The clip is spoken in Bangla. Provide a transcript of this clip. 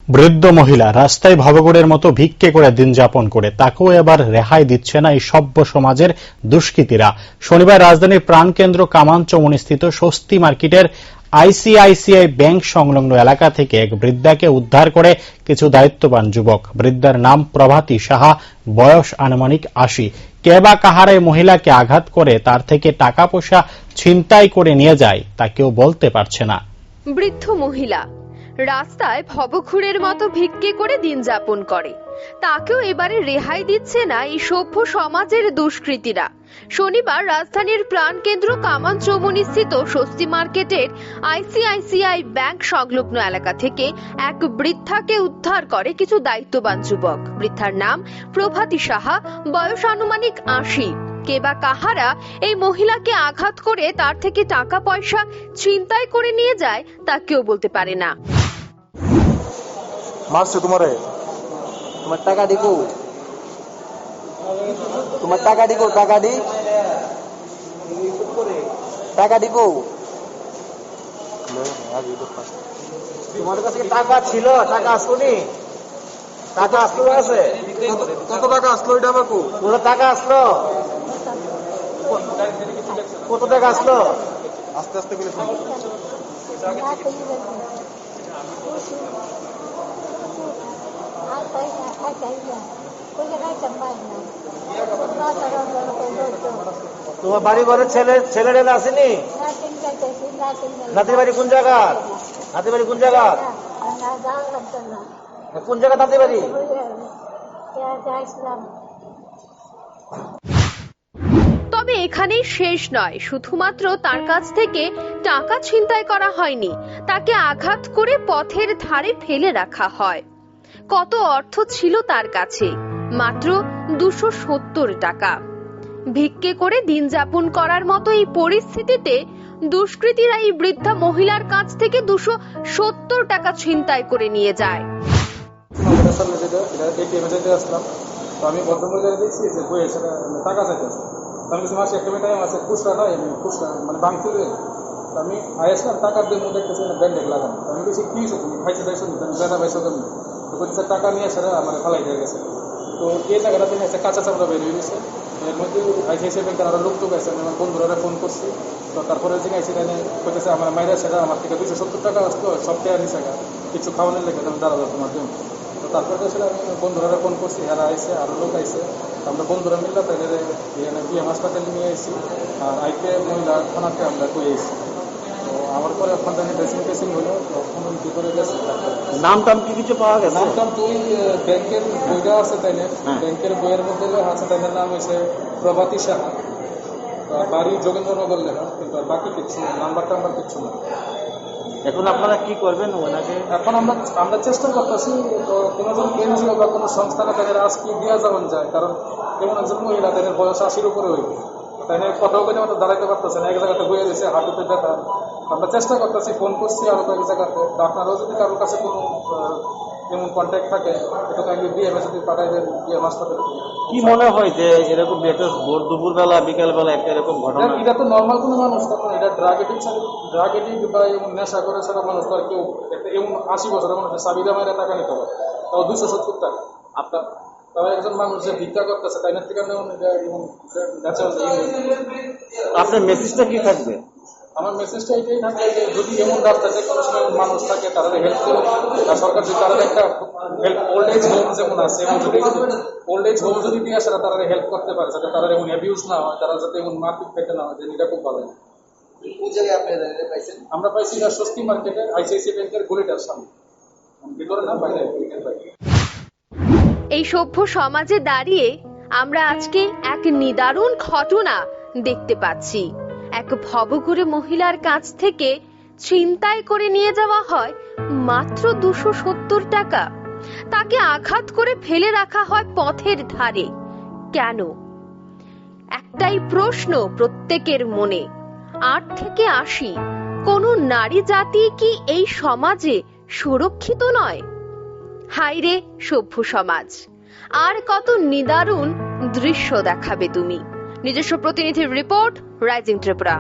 বৃদ্ধ মহিলা রাস্তায় ভবঘুরের মতো ভিক্ষে করে দিন যাপন করে তাকেও এবার রেহাই দিচ্ছে না এই সভ্য সমাজের দুষ্কৃতীরা। শনিবার রাজধানীর প্রাণকেন্দ্র কামানচৌমুহনীস্থিত স্বস্তি মার্কেটের আইসিআইসিআই ব্যাংক সংলগ্ন এলাকা থেকে এক বৃদ্ধাকে উদ্ধার করে কিছু দায়িত্ববান যুবক। বৃদ্ধার নাম প্রভাতী সাহা, বয়স আনুমানিক ৮০। কে বা কাহারা এই মহিলাকে আঘাত করে তার থেকে টাকা পয়সা ছিনতাই করে নিয়ে যায় তা কেউ বলতে পারছে না। বৃদ্ধ মহিলা রাস্তায় ভবঘুরের মতো ভিক্ষে করে দিন যাপন করে, তাকেও এবারে রেহাই দিচ্ছে না এই সভ্য সমাজের দুষ্কৃতীরা। শনিবার রাজধানীর প্রাণকেন্দ্র কামানচৌমুহনীস্থিত স্বস্তি মার্কেটের আইসিআইসিআই ব্যাংক সংলগ্ন এলাকা থেকে এক বৃদ্ধাকে উদ্ধার করে কিছু দায়িত্ববান যুবক। বৃদ্ধার নাম প্রভাতী সাহা, বয়স আনুমানিক ৮০। কে বা কাহারা এই মহিলাকে আঘাত করে তার থেকে টাকা পয়সা ছিনতাই করে নিয়ে যায় তা কেউ বলতে পারে না। মারছে তোমারে, তোমার টাকা দিকো, তোমার টাকা দিকো, টাকা দি, টাকা দিকো। তোমার কাছে টাকা ছিল, টাকা আসলো, টাকা আসলো আছে, কত টাকা আসলো? এটা আমাকে তোর টাকা আসলো, কত টাকা আসলো? আস্তে আস্তে করে তোমার বাড়ি ঘরের ছেলেরা আসেনি? নাতির বাড়ি কোন জায়গা? নাতির বাড়ি কোন জায়গা? কোন জায়গা নাতির বাড়ি? তবে এখানেই শেষ নয়, শুধুমাত্র তার কাছ থেকে টাকা ছিনতাই করা হয়নি, তাকে আঘাত করে পথের ধারে ফেলে রাখা হয়। কত অর্থ ছিল তার কাছে? মাত্র ২৭০ টাকা। ভিক্ষে করে দিন যাপন করার মতো এই পরিস্থিতিতে দুষ্কৃতীরা এই বৃদ্ধা মহিলার কাছ থেকে ২৭০ টাকা ছিনতাই করে নিয়ে যায়। আমি ভদ্রমহিলা দেখছি যে বই এসে টাকা চাইতেছে। আমি কিছু মাসে একটা টাইম আছে, খুচরা নয়, খুচরা মানে বাংতি আমি আসলাম টাকার দিয়ে মধ্যে দেখতেছি ব্যান্ডেড লাগানো। আমি বেশি কি হয়েছে, তুমি খাইতে চাইছো, বেড়া পাইছো তুমি, তো বলছে টাকা নিয়ে এসে আমার ফালাই দিয়ে গেছে। তো এই টাকাটা তিনি একটা কাঁচা চামড়া বের হয়ে গেছে। এর মধ্যে আইসিআইসিআই ব্যাংকের আরও লোক টোক আছে। আমি আমার বন্ধুরা ফোন করছি, তো তারপরে জিজ্ঞাসি করতেছে আমার মায়েরা সেটা আমার থেকে ২৭০ টাকা আসতো, সব টাকা নিচে কিছু খাওয়ানোর লেগে আমি দাঁড়াবো তোমার জন্য। তো তারপরে সেটা আমি বন্ধুরা ফোন করছি, এরা আইসে, আরও লোক আইসে। আমরা বন্ধুরা মিললে তাদের এখানে বিএম হাসপাতালে নিয়ে এসেছি, আর আইকে মহিলা থানাতে আমরা কয়ে এসেছি। তো আমার পরে ওখান থেকে ড্রেসিং টেসিং হলো, তখন ভিতরে গেছে। নাম টাম কি কিছু পাওয়া গেছে? নাম টাম তো ওই ব্যাংকের বইটা আছে তাইলে, ব্যাংকের বইয়ের মধ্যে আছে, তাইনের নাম হয়েছে প্রভাতী সাহা, বাড়ি যোগেন্দ্রনগর লেখা, কিন্তু বাকি কিচ্ছু নাম্বার টাম্বার কিচ্ছু না। এখন আপনারা কি করবেন ওনাকে? এখন আমরা চেষ্টা করতেছি কোনো জন এনজিও বা কোনো সংস্থানে তাদের আজকে দেওয়া যাবেন যায়, কারণ যেমন একজন মহিলা তাদের বয়স ৮০-র উপরে হইবে, তাই না কথাও বলে আমাদের দাঁড়াইতে পারতেছে না, এক জায়গাতে বয়ে দিয়েছে, হাঁটুতে ব্যথা। আমরা চেষ্টা করতেছি, ফোন করছি আরো কয়েক জায়গাতে। আপনারাও যদি কারোর কাছে কোনো যেমন কন্ট্যাক্ট থাকে, এটা তো একদিন বিএমএ যদি পাঠাই দেন, বিএম হাসপাতালে। কি মনে হয় যে এরকম ভোর দুপুরবেলা বিকেলবেলা একটা এরকম ঘটনা? এটা তো নর্মাল কোনো মানুষ, তখন এটা ড্রাগ এডিক্ট বা এমন নেশা করে সেটা মানুষ তো আর কেউ এমন ৮০ বছরের মানুষের সাবিদা মায়েরা টাকা নিতে পারে, তাও ২৭০ টাকা। আপনার তবে একজন মানুষ যে ভিক্ষা করতেছে তাই না থেকে আপনার মেসেজটা কি থাকবে? আমার মেসেজটা এটাই থাকবে যে যদি এমন রাস্তায় যে কোনো সময় মানুষ থাকে তারা হেল্প করুন। আর সরকার যদি তারা একটা ওল্ড এজ হোম যেমন আছে, এমন যদি ওল্ড এজ হোম যদি দিয়ে আসে তারা হেল্প করতে পারে, যাতে তারা এমন অ্যাবিউজ না হয়, তারা যাতে এমন মারপিট পেতে না হয়, যে এটা খুব ভালো। কোন জায়গায় আপনি পাইছেন? আমরা পাইছি স্বস্তি মার্কেটে আইসিআইসিআই ব্যাংকের গলিটার সামনে, ভিতরে না বাইরে। এই সভ্য সমাজে দাঁড়িয়ে আমরা আজকে এক নিদারুণ ঘটনা দেখতে পাচ্ছি। এক ভবঘুরে মহিলার কাছ থেকে ছিনতাই করে নিয়ে যাওয়া হয় মাত্র ২৭০ টাকা। তাকে আঘাত করে ফেলে রাখা হয় পথের ধারে। কেন? একটাই প্রশ্ন প্রত্যেকের মনে, ৮ থেকে ৮০ কোন নারী জাতি কি এই সমাজে সুরক্ষিত নয়? হায়রে সভ্য সমাজ, আর কত নিদারুণ দৃশ্য দেখাবে তুমি। নিজস্ব প্রতিনিধির রিপোর্ট, রাইজিং ত্রিপুরা।